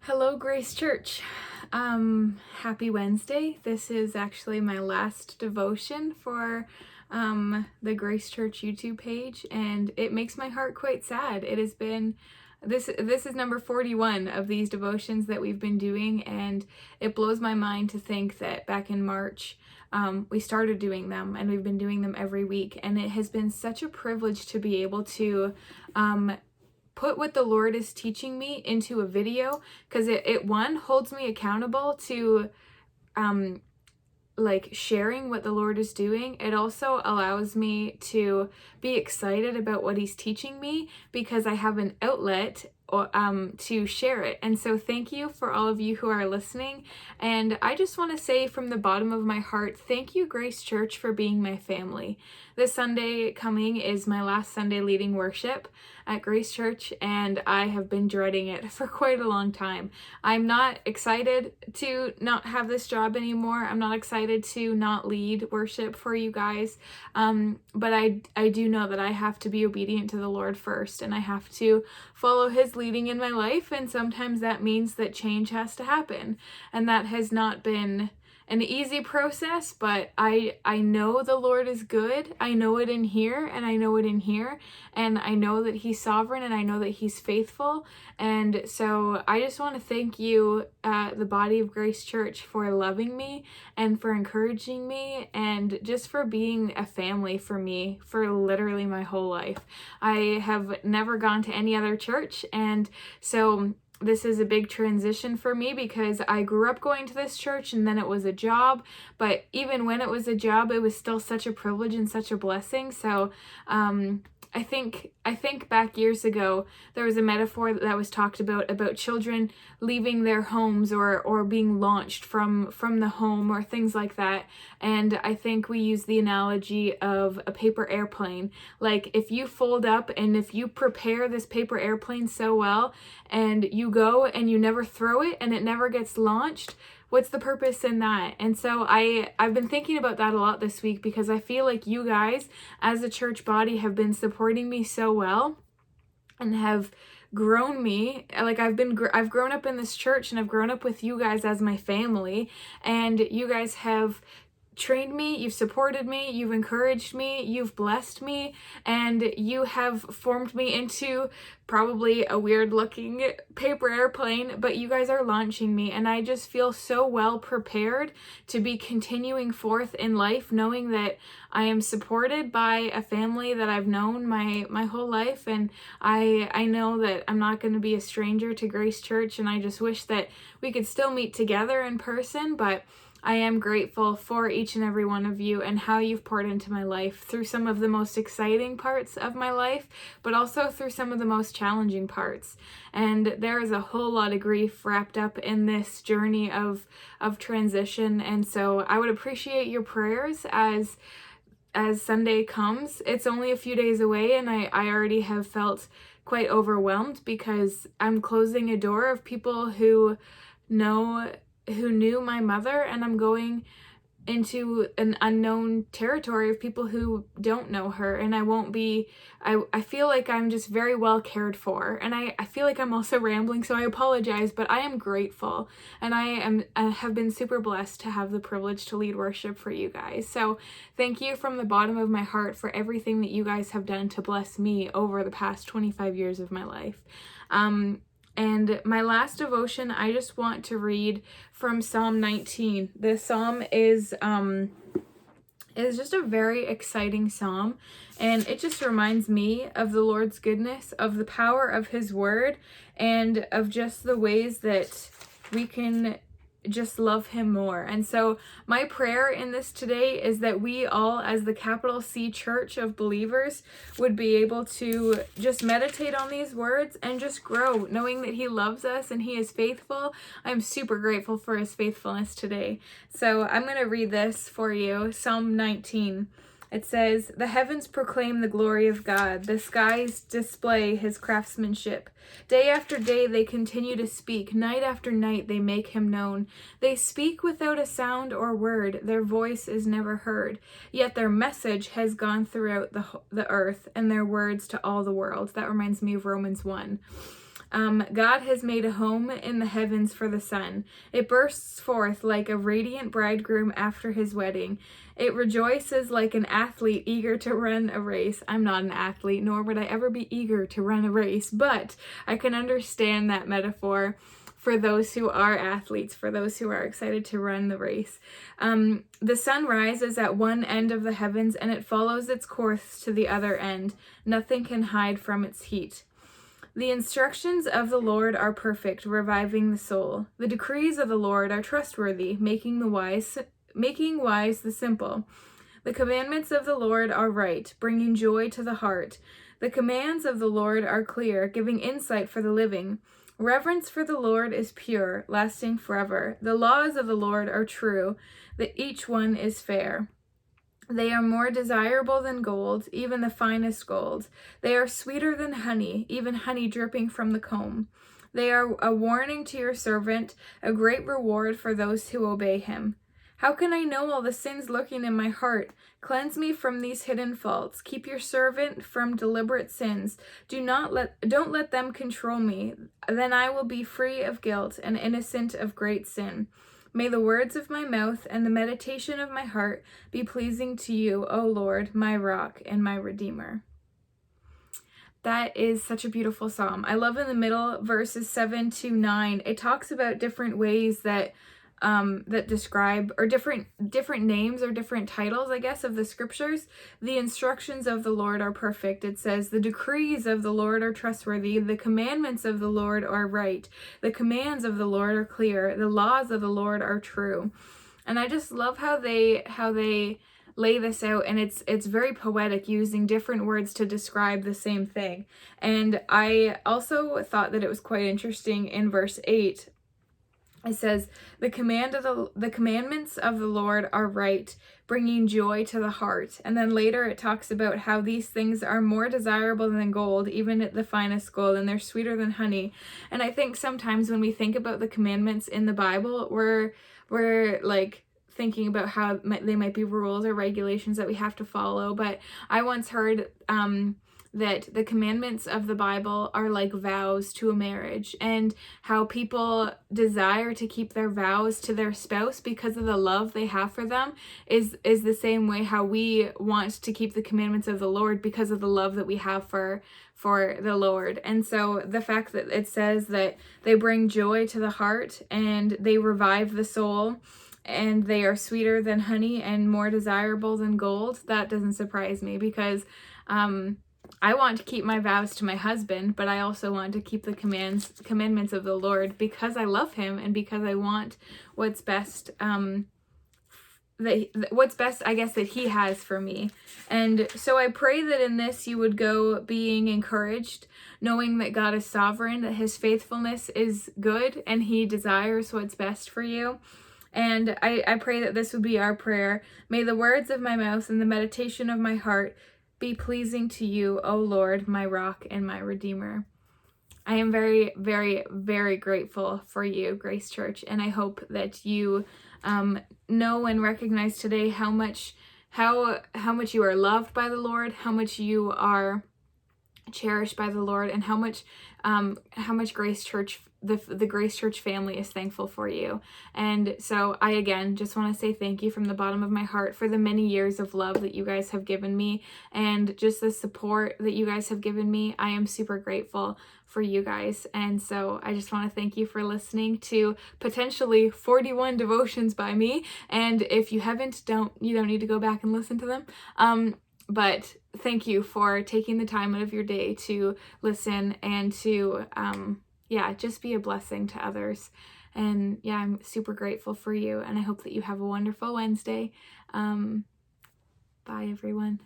Hello, Grace Church. Happy Wednesday. This is actually my last devotion for the Grace Church YouTube page, and it makes my heart quite sad. It has been this is number 41 of these devotions that we've been doing, and it blows my mind to think that back in March we started doing them, and we've been doing them every week, and it has been such a privilege to be able to put what the Lord is teaching me into a video, because it one holds me accountable to like sharing what the Lord is doing. It also allows me to be excited about what he's teaching me because I have an outlet to share it. And so thank you for all of you who are listening. And I just want to say from the bottom of my heart, thank you, Grace Church, for being my family. This Sunday coming is my last Sunday leading worship at Grace Church, and I have been dreading it for quite a long time. I'm not excited to not have this job anymore. I'm not excited to not lead worship for you guys. But I do know that I have to be obedient to the Lord first, and I have to follow his leading in my life, and sometimes that means that change has to happen. And that has not been an easy process, but I know the Lord is good. I know it in here, and I know it in here, and I know that he's sovereign, and I know that he's faithful. And so I just want to thank you, the body of Grace Church, for loving me and for encouraging me and just for being a family for me for literally my whole life. I have never gone to any other church, and so this is a big transition for me because I grew up going to this church and then it was a job, but even when it was a job, it was still such a privilege and such a blessing. So I think back years ago, there was a metaphor that was talked about children leaving their homes or being launched from the home or things like that. And I think we use the analogy of a paper airplane. Like if you fold up and if you prepare this paper airplane so well and you go and you never throw it and it never gets launched, what's the purpose in that? And so I've been thinking about that a lot this week because I feel like you guys as a church body have been supporting me so well and have grown me. Like I've grown up in this church and I've grown up with you guys as my family, and you guys have trained me, you've supported me, you've encouraged me, you've blessed me, and you have formed me into probably a weird looking paper airplane, but you guys are launching me, and I just feel so well prepared to be continuing forth in life, knowing that I am supported by a family that I've known my whole life, and I know that I'm not going to be a stranger to Grace Church, and I just wish that we could still meet together in person, but I am grateful for each and every one of you and how you've poured into my life through some of the most exciting parts of my life, but also through some of the most challenging parts. And there is a whole lot of grief wrapped up in this journey of transition. And so I would appreciate your prayers as Sunday comes. It's only a few days away, and I already have felt quite overwhelmed because I'm closing a door of people who knew my mother, and I'm going into an unknown territory of people who don't know her, and I feel like I'm just very well cared for, and I feel like I'm also rambling, so I apologize, but I am grateful, and I have been super blessed to have the privilege to lead worship for you guys. So thank you from the bottom of my heart for everything that you guys have done to bless me over the past 25 years of my life. And my last devotion, I just want to read from Psalm 19. This psalm is just a very exciting psalm, and it just reminds me of the Lord's goodness, of the power of his word, and of just the ways that we can just love him more. And so my prayer in this today is that we all, as the capital C church of believers, would be able to just meditate on these words and just grow, knowing that he loves us and he is faithful. I'm super grateful for his faithfulness today. So I'm going to read this for you. Psalm 19. It says, "The heavens proclaim the glory of God. The skies display his craftsmanship. Day after day they continue to speak. Night after night they make him known. They speak without a sound or word. Their voice is never heard. Yet their message has gone throughout the earth, and their words to all the world." That reminds me of Romans 1. God has made a home in the heavens for the sun. It bursts forth like a radiant bridegroom after his wedding. It rejoices like an athlete eager to run a race. I'm not an athlete, nor would I ever be eager to run a race, but I can understand that metaphor for those who are athletes, for those who are excited to run the race. The sun rises at one end of the heavens, and it follows its course to the other end. Nothing can hide from its heat. The instructions of the Lord are perfect, reviving the soul. The decrees of the Lord are trustworthy, making wise the simple. The commandments of the Lord are right, bringing joy to the heart. The commands of the Lord are clear, giving insight for the living. Reverence for the Lord is pure, lasting forever. The laws of the Lord are true, that each one is fair. They are more desirable than gold, even the finest gold. They are sweeter than honey, even honey dripping from the comb. They are a warning to your servant, a great reward for those who obey him. How can I know all the sins lurking in my heart? Cleanse me from these hidden faults. Keep your servant from deliberate sins. Don't let them control me. Then I will be free of guilt and innocent of great sin. May the words of my mouth and the meditation of my heart be pleasing to you, O Lord, my rock and my redeemer. That is such a beautiful psalm. I love in the middle, verses 7-9, it talks about different ways that describe, or different names or different titles, I guess, of the scriptures. The instructions of the Lord are perfect. It says, the decrees of the Lord are trustworthy. The commandments of the Lord are right. The commands of the Lord are clear. The laws of the Lord are true. And I just love how they lay this out, and it's very poetic, using different words to describe the same thing. And I also thought that it was quite interesting in verse 8. It says, the commandments of the Lord are right, bringing joy to the heart. And then later it talks about how these things are more desirable than gold, even at the finest gold, and they're sweeter than honey. And I think sometimes when we think about the commandments in the Bible, we're like thinking about how they might be rules or regulations that we have to follow. But I once heard that the commandments of the Bible are like vows to a marriage, and how people desire to keep their vows to their spouse because of the love they have for them is the same way how we want to keep the commandments of the Lord because of the love that we have for the Lord. And so the fact that it says that they bring joy to the heart and they revive the soul, and they are sweeter than honey and more desirable than gold, that doesn't surprise me, because I want to keep my vows to my husband, but I also want to keep the commandments of the Lord because I love him and because I want what's best, I guess, that he has for me. And so I pray that in this you would go being encouraged, knowing that God is sovereign, that his faithfulness is good, and he desires what's best for you. And I pray that this would be our prayer. May the words of my mouth and the meditation of my heart be pleasing to you, O Lord, my rock and my redeemer. I am very, very, very grateful for you, Grace Church, and I hope that you know and recognize today how much you are loved by the Lord, how much you are cherished by the Lord, and how much Grace Church, the Grace Church family, is thankful for you. And so I again just want to say thank you from the bottom of my heart for the many years of love that you guys have given me, and just the support that you guys have given me. I am super grateful for you guys. And so I just want to thank you for listening to potentially 41 devotions by me. And if you haven't, you don't need to go back and listen to them. But thank you for taking the time out of your day to listen and to, just be a blessing to others. And yeah, I'm super grateful for you, and I hope that you have a wonderful Wednesday. Bye, everyone.